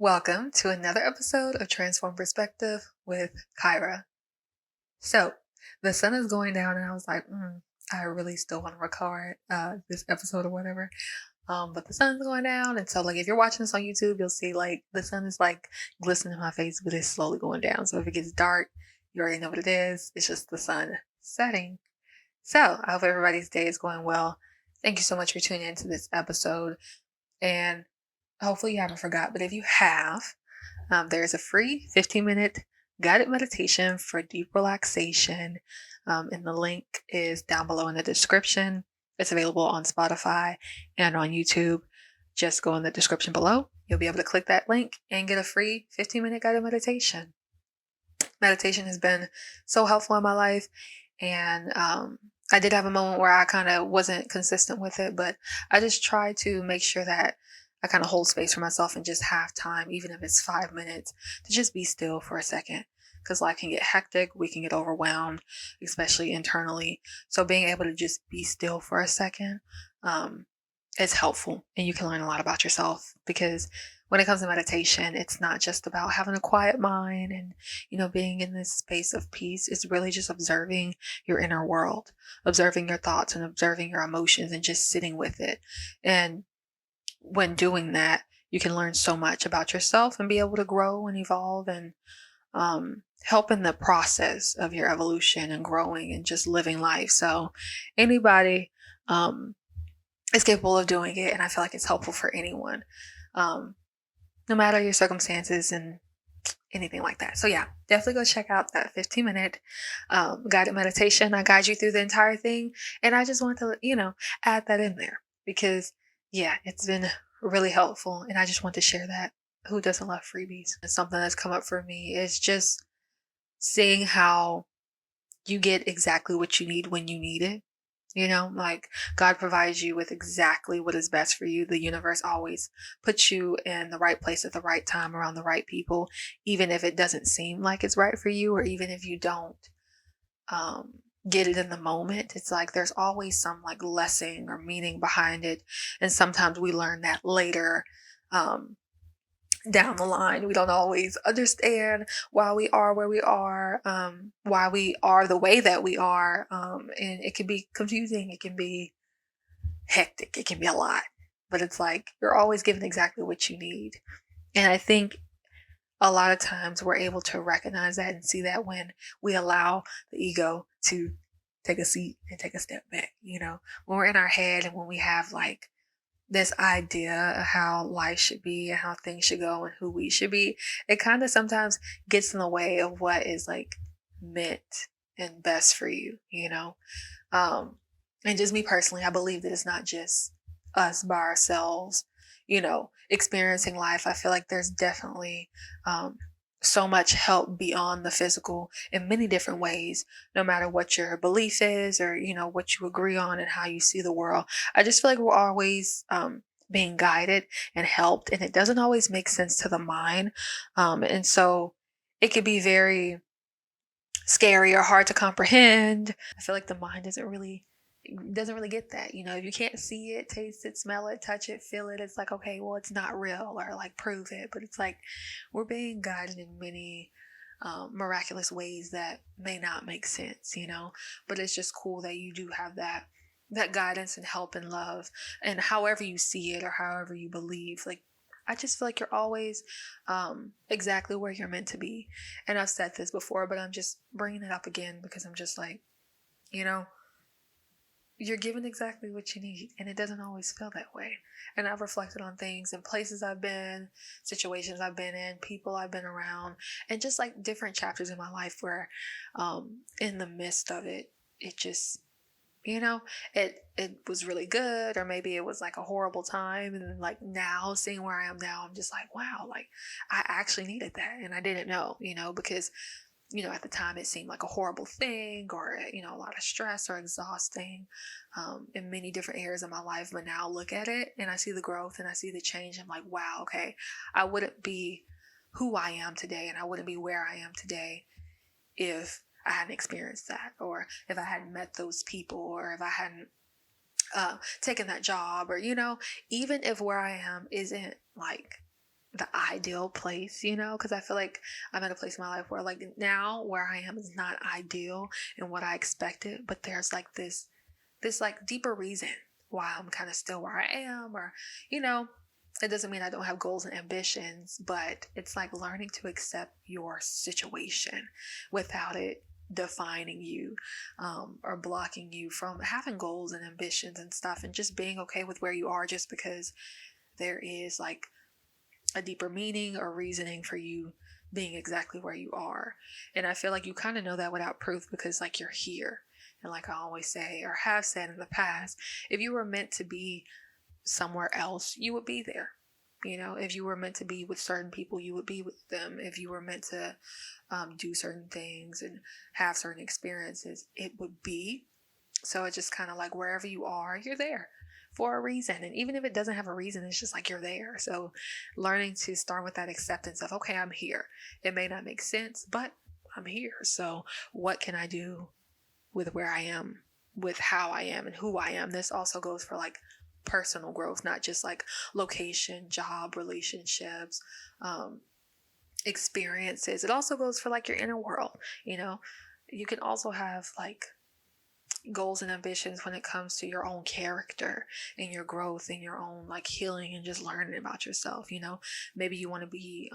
Welcome to another episode of Transform Perspective with Kyra. So, the sun is going down, and I was like, I really still want to record this episode or whatever. But the sun's going down, and so like if you're watching this on YouTube, you'll see like the sun is like glistening in my face, but it's slowly going down. So if it gets dark, you already know what it is. It's just the sun setting. So I hope everybody's day is going well. Thank you so much for tuning into this episode, and hopefully you haven't forgot. But if you have, there's a free 15-minute guided meditation for deep relaxation, and the link is down below in the description. It's available on Spotify and on YouTube. Just go in the description below. You'll be able to click that link and get a free 15-minute guided meditation. Meditation has been so helpful in my life, and I did have a moment where I kind of wasn't consistent with it, but I just try to make sure that I kind of hold space for myself and just have time, even if it's 5 minutes, to just be still for a second. Because life can get hectic, we can get overwhelmed, especially internally. So being able to just be still for a second is helpful, and you can learn a lot about yourself. Because when it comes to meditation, it's not just about having a quiet mind and, being in this space of peace. It's really just observing your inner world, observing your thoughts and observing your emotions and just sitting with it. And when doing that, you can learn so much about yourself and be able to grow and evolve and help in the process of your evolution and growing and just living life. So anybody is capable of doing it, and I feel like it's helpful for anyone, no matter your circumstances and anything like that. So yeah, definitely go check out that 15-minute guided meditation. I guide you through the entire thing, and I just want to, add that in there because yeah, it's been really helpful, and I just want to share that. Who doesn't love freebies? And something that's come up for me is just seeing how you get exactly what you need when you need it. Like God provides you with exactly what is best for you. The universe always puts you in the right place at the right time around the right people, even if it doesn't seem like it's right for you, or even if you don't get it in the moment. It's like there's always some like lesson or meaning behind it, and sometimes we learn that later down the line. We don't always understand why we are where we are, why we are the way that we are, and it can be confusing, it can be hectic, it can be a lot, but it's like you're always given exactly what you need. And I think a lot of times we're able to recognize that and see that when we allow the ego to take a seat and take a step back. When we're in our head and when we have like this idea of how life should be and how things should go and who we should be, it kind of sometimes gets in the way of what is like meant and best for you. And just me personally, I believe that it's not just us by ourselves, experiencing life. I feel like there's definitely so much help beyond the physical in many different ways, no matter what your belief is or, what you agree on and how you see the world. I just feel like we're always being guided and helped, and it doesn't always make sense to the mind. And so it could be very scary or hard to comprehend. I feel like the mind doesn't really get that. If you can't see it, taste it, smell it, touch it, feel it, it's like, okay, well, it's not real, or like prove it. But it's like we're being guided in many miraculous ways that may not make sense, but it's just cool that you do have that guidance and help and love, and however you see it or however you believe. Like, I just feel like you're always exactly where you're meant to be. And I've said this before, but I'm just bringing it up again because I'm just like, you're given exactly what you need, and it doesn't always feel that way. And I've reflected on things and places I've been, situations I've been in, people I've been around, and just like different chapters in my life where in the midst of it, it just, it was really good, or maybe it was like a horrible time. And then like now, seeing where I am now, I'm just like, wow, like I actually needed that, and I didn't know, because at the time it seemed like a horrible thing, or, a lot of stress or exhausting in many different areas of my life. But now I look at it and I see the growth and I see the change. I'm like, wow, okay, I wouldn't be who I am today, and I wouldn't be where I am today if I hadn't experienced that, or if I hadn't met those people, or if I hadn't taken that job, or, even if where I am isn't like the ideal place, because I feel like I'm at a place in my life where like now where I am is not ideal and what I expected, but there's like this like deeper reason why I'm kind of still where I am, or it doesn't mean I don't have goals and ambitions, but it's like learning to accept your situation without it defining you, or blocking you from having goals and ambitions and stuff, and just being okay with where you are, just because there is like a deeper meaning or reasoning for you being exactly where you are. And I feel like you kind of know that without proof, because like you're here. And like I always say, or have said in the past, if you were meant to be somewhere else, you would be there. If you were meant to be with certain people, you would be with them. If you were meant to do certain things and have certain experiences, it would be. So it's just kind of like wherever you are, you're there for a reason. And even if it doesn't have a reason, it's just like you're there. So learning to start with that acceptance of, okay, I'm here. It may not make sense, but I'm here. So what can I do with where I am, with how I am and who I am? This also goes for like personal growth, not just like location, job, relationships, experiences. It also goes for like your inner world. You can also have like goals and ambitions when it comes to your own character and your growth and your own like healing and just learning about yourself. Maybe you want to be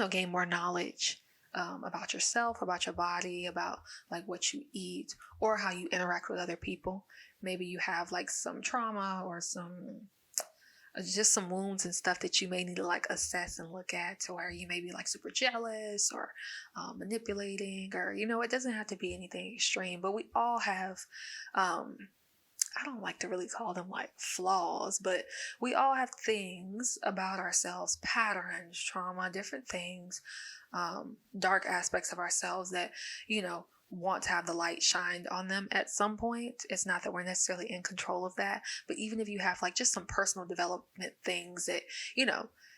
gain more knowledge about yourself, about your body, about like what you eat or how you interact with other people. Maybe you have like some trauma or just some wounds and stuff that you may need to like assess and look at, to where you may be like super jealous or manipulating, or it doesn't have to be anything extreme, but we all have I don't like to really call them like flaws, but we all have things about ourselves, patterns, trauma, different things, dark aspects of ourselves that want to have the light shined on them at some point. It's not that we're necessarily in control of that, but even if you have like just some personal development things that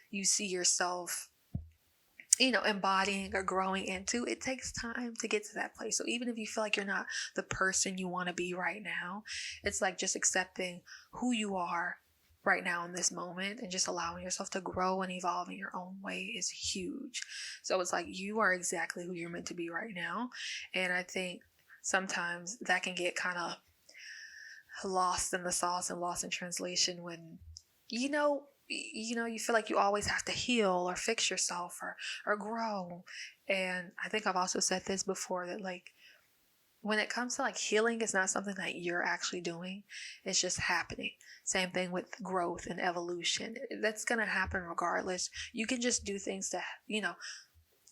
you see yourself embodying or growing into, it takes time to get to that place. So even if you feel like you're not the person you want to be right now, it's like just accepting who you are right now in this moment and just allowing yourself to grow and evolve in your own way is huge. So it's like you are exactly who you're meant to be right now. And I think sometimes that can get kind of lost in the sauce and lost in translation when you feel like you always have to heal or fix yourself or grow. And I think I've also said this before, that like when it comes to like healing, it's not something that you're actually doing. It's just happening. Same thing with growth and evolution. That's going to happen regardless. You can just do things to,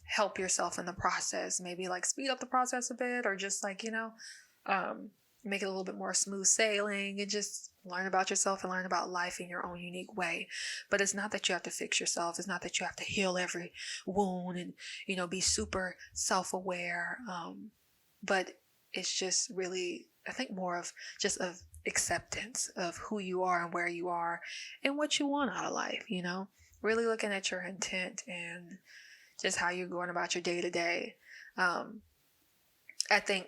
help yourself in the process. Maybe like speed up the process a bit, or just like, make it a little bit more smooth sailing, and just learn about yourself and learn about life in your own unique way. But it's not that you have to fix yourself. It's not that you have to heal every wound and, be super self-aware. But it's just really, I think, more of just of acceptance of who you are and where you are and what you want out of life, really looking at your intent and just how you're going about your day to day. I think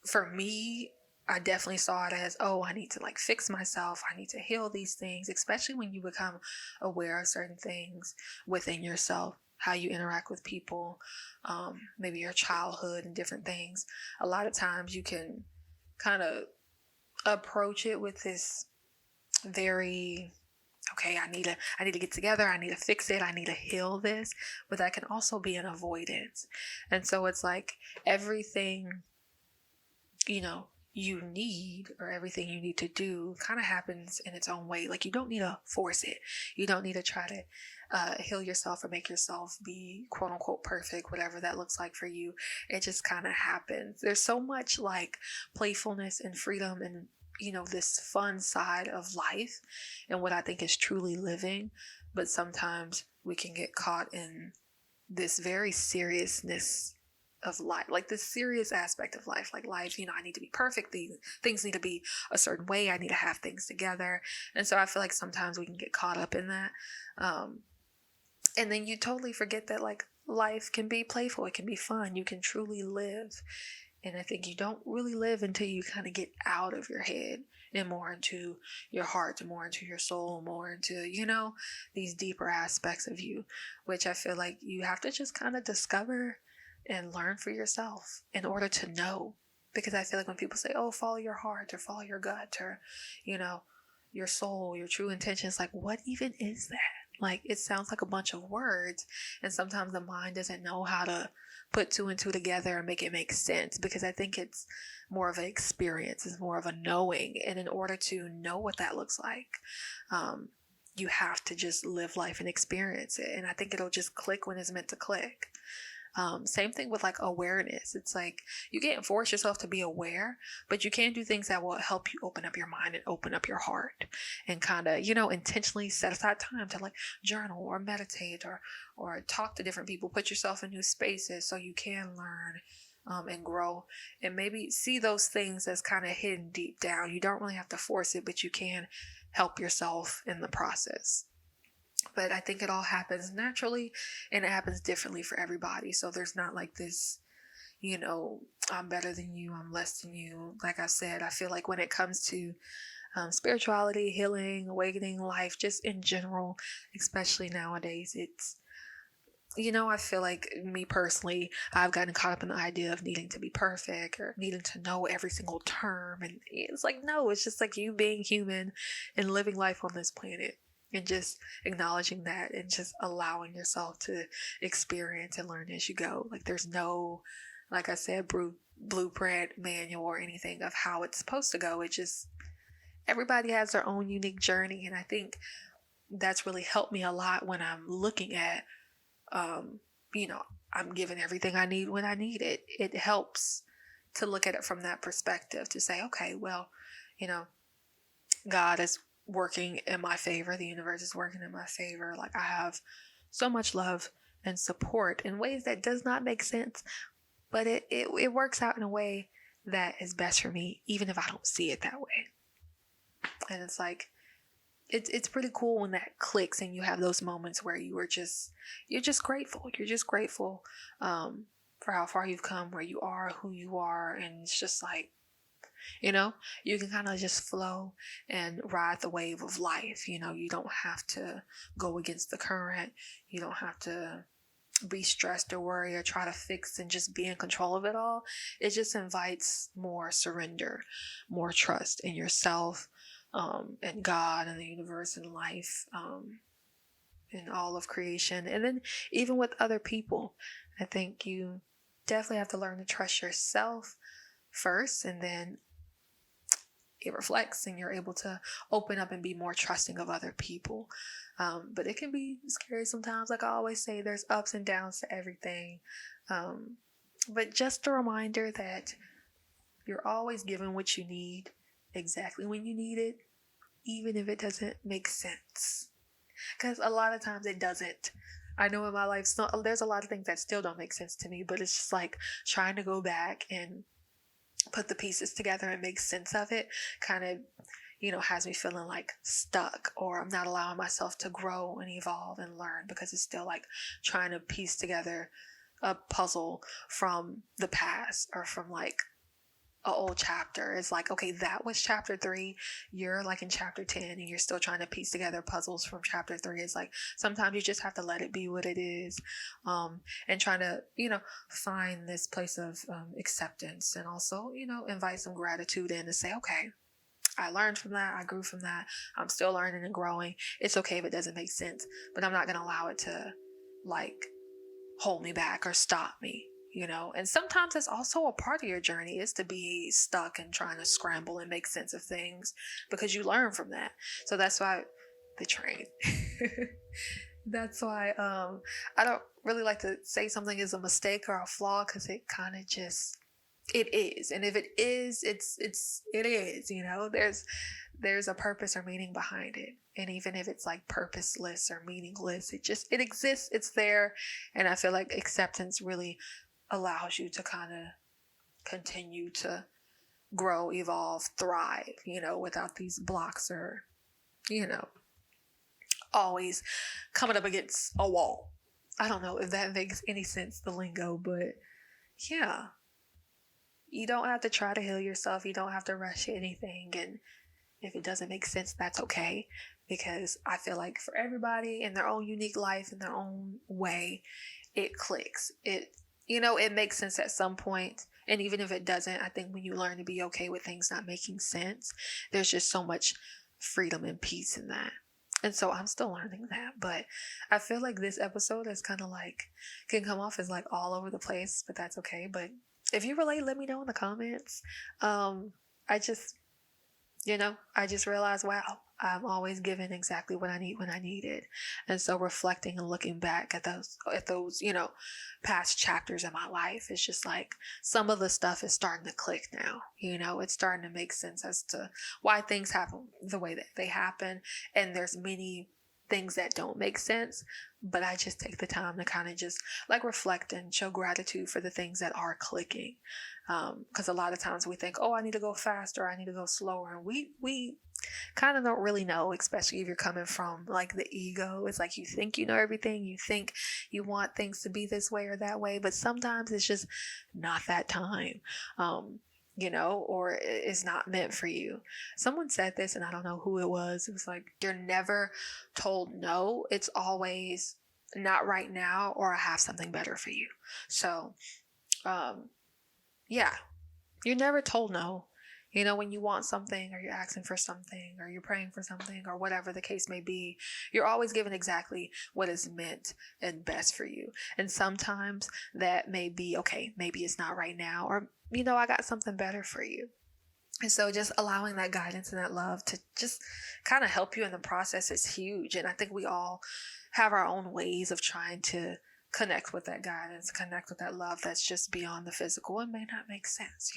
for me, I definitely saw it as, I need to like fix myself. I need to heal these things, especially when you become aware of certain things within yourself, how you interact with people, maybe your childhood and different things. A lot of times you can kind of approach it with this very, okay, I need to get together. I need to fix it. I need to heal this. But that can also be an avoidance. And so it's like everything, you need, or everything you need to do kind of happens in its own way. Like you don't need to force it. You don't need to try to heal yourself or make yourself be quote unquote perfect, whatever that looks like for you. It just kind of happens. There's so much like playfulness and freedom and this fun side of life and what I think is truly living. But sometimes we can get caught in this very seriousness of life, like this serious aspect of life, like life, I need to be perfect. Things need to be a certain way. I need to have things together. And so I feel like sometimes we can get caught up in that. And then you totally forget that like life can be playful. It can be fun. You can truly live And I think you don't really live until you kind of get out of your head and more into your heart, more into your soul, more into, these deeper aspects of you, which I feel like you have to just kind of discover and learn for yourself in order to know. Because I feel like when people say, oh, follow your heart or follow your gut or, your soul, your true intentions, like, what even is that? Like, it sounds like a bunch of words, and sometimes the mind doesn't know how to put two and two together and make it make sense, because I think it's more of an experience, it's more of a knowing, and in order to know what that looks like, you have to just live life and experience it, and I think it'll just click when it's meant to click. Same thing with like awareness. It's like you can't force yourself to be aware, but you can do things that will help you open up your mind and open up your heart and kind of, intentionally set aside time to like journal or meditate or talk to different people, put yourself in new spaces so you can learn and grow and maybe see those things as kind of hidden deep down. You don't really have to force it, but you can help yourself in the process. But I think it all happens naturally and it happens differently for everybody. So there's not like this, I'm better than you, I'm less than you. Like I said, I feel like when it comes to spirituality, healing, awakening, life, just in general, especially nowadays, it's, I feel like me personally, I've gotten caught up in the idea of needing to be perfect or needing to know every single term. And it's like, no, it's just like you being human and living life on this planet. And just acknowledging that and just allowing yourself to experience and learn as you go. Like there's no, like I said, blueprint, manual, or anything of how it's supposed to go. It just, everybody has their own unique journey. And I think that's really helped me a lot when I'm looking at, I'm given everything I need when I need it. It helps to look at it from that perspective to say, okay, well, God is working in my favor. The universe is working in my favor. Like I have so much love and support in ways that does not make sense, but it works out in a way that is best for me, even if I don't see it that way. And it's like, it's pretty cool when that clicks and you have those moments where you're just grateful. You're just grateful for how far you've come, where you are, who you are. And it's just like, you can kind of just flow and ride the wave of life. You don't have to go against the current. You don't have to be stressed or worry or try to fix and just be in control of it all. It just invites more surrender, more trust in yourself, and God and the universe and life, and all of creation. And then even with other people, I think you definitely have to learn to trust yourself first, and then it reflects and you're able to open up and be more trusting of other people. But it can be scary sometimes. Like I always say, there's ups and downs to everything. But just a reminder that you're always given what you need exactly when you need it, even if it doesn't make sense. Because a lot of times it doesn't. I know in my life, there's a lot of things that still don't make sense to me, but it's just like trying to go back and put the pieces together and make sense of it kind of, has me feeling like stuck, or I'm not allowing myself to grow and evolve and learn because it's still like trying to piece together a puzzle from the past or from like an old chapter. It's like, okay, that was chapter 3. You're like in chapter 10 and you're still trying to piece together puzzles from chapter 3. It's like sometimes you just have to let it be what it is, and trying to, find this place of acceptance, and also, invite some gratitude in to say, okay, I learned from that. I grew from that. I'm still learning and growing. It's okay if it doesn't make sense, but I'm not going to allow it to like hold me back or stop me. And sometimes it's also a part of your journey is to be stuck and trying to scramble and make sense of things, because you learn from that. So that's why the train. That's why I don't really like to say something is a mistake or a flaw, because it kind of just, it is. And if it is, it is, there's a purpose or meaning behind it. And even if it's like purposeless or meaningless, it exists, it's there. And I feel like acceptance really allows you to kind of continue to grow, evolve, thrive, without these blocks or, always coming up against a wall. I don't know if that makes any sense, the lingo, but yeah. You don't have to try to heal yourself. You don't have to rush anything. And if it doesn't make sense, that's okay. Because I feel like for everybody in their own unique life, in their own way, it clicks. It makes sense at some point. And even if it doesn't, I think when you learn to be okay with things not making sense, there's just so much freedom and peace in that. And so I'm still learning that. But I feel like this episode is kind of like, can come off as like all over the place, but that's okay. But if you relate, let me know in the comments. I just, I just realized, wow, I'm always given exactly what I need when I need it. And so reflecting and looking back at those, past chapters in my life, it's just like some of the stuff is starting to click now. It's starting to make sense as to why things happen the way that they happen. And there's many things that don't make sense, but I just take the time to kind of just like reflect and show gratitude for the things that are clicking. Because a lot of times we think, oh, I need to go faster, I need to go slower. And we kind of don't really know, especially if you're coming from like the ego. It's like you think you know everything, you think you want things to be this way or that way, but sometimes it's just not that time. Or it's not meant for you. Someone said this, and I don't know who it was. It was like, you're never told no. It's always not right now, or I have something better for you. So, yeah, you're never told no. When you want something, or you're asking for something, or you're praying for something, or whatever the case may be, you're always given exactly what is meant and best for you. And sometimes that may be, okay, maybe it's not right now, or, I got something better for you. And so just allowing that guidance and that love to just kind of help you in the process is huge. And I think we all have our own ways of trying to connect with that guidance, connect with that love that's just beyond the physical and may not make sense.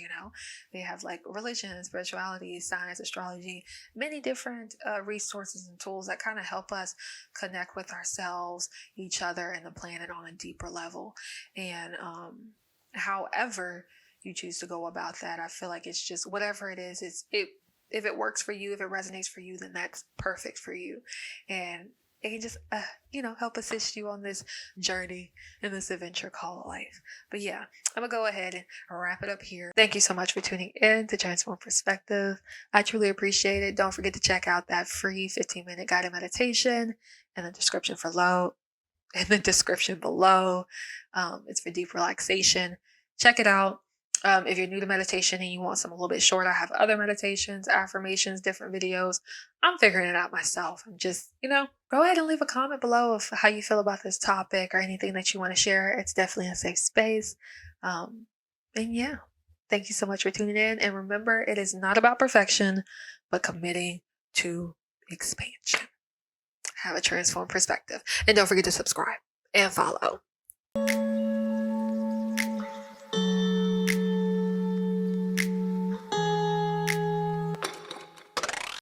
They have like religion, spirituality, science, astrology, many different resources and tools that kind of help us connect with ourselves, each other, and the planet on a deeper level. And however you choose to go about that, I feel like it's just whatever it is, if it works for you, if it resonates for you, then that's perfect for you. And it can just, help assist you on this journey in this adventure called life. But yeah, I'm going to go ahead and wrap it up here. Thank you so much for tuning in to Transform Perspective. I truly appreciate it. Don't forget to check out that free 15-minute guided meditation in the description below. It's for deep relaxation. Check it out. If you're new to meditation and you want something a little bit short, I have other meditations, affirmations, different videos. I'm figuring it out myself. I'm just, go ahead and leave a comment below of how you feel about this topic or anything that you want to share. It's definitely a safe space. And yeah, thank you so much for tuning in. And remember, it is not about perfection, but committing to expansion. Have a transformed perspective. And don't forget to subscribe and follow.